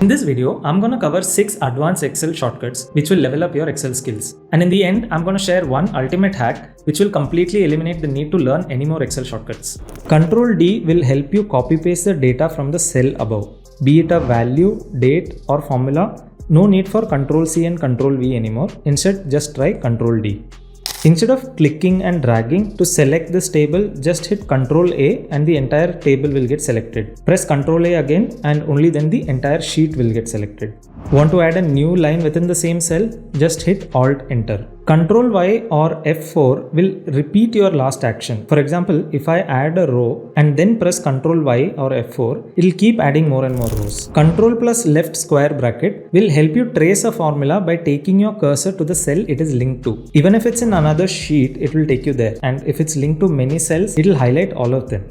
In this video, I'm going to cover 6 advanced Excel shortcuts which will level up your Excel skills. And in the end, I'm going to share one ultimate hack which will completely eliminate the need to learn any more Excel shortcuts. Ctrl D will help you copy paste the data from the cell above, be it a value, date or formula. No need for Ctrl C and Ctrl V anymore. Instead, just try Ctrl D. Instead of clicking and dragging to select this table, just hit Ctrl A and the entire table will get selected. Press Ctrl A again and only then the entire sheet will get selected. Want to add a new line within the same cell? Just hit Alt Enter. Ctrl Y or F4 will repeat your last action. For example, if I add a row and then press Ctrl Y or F4, it will keep adding more and more rows. Ctrl plus left square bracket will help you trace a formula by taking your cursor to the cell it is linked to. Even if it's in another sheet, it will take you there. And if it's linked to many cells, it will highlight all of them.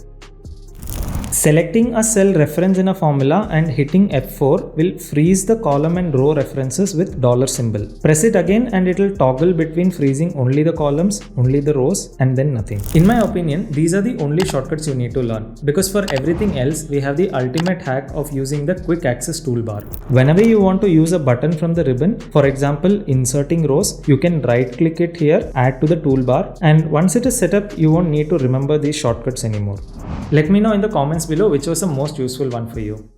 Selecting a cell reference in a formula and hitting F4 will freeze the column and row references with $symbol. Press it again and it will toggle between freezing only the columns, only the rows, and then nothing. In my opinion, these are the only shortcuts you need to learn, because for everything else, we have the ultimate hack of using the quick access toolbar. Whenever you want to use a button from the ribbon, for example, inserting rows, you can right click it here, add to the toolbar, and once it is set up, you won't need to remember these shortcuts anymore. Let me know in the comments below which was the most useful one for you.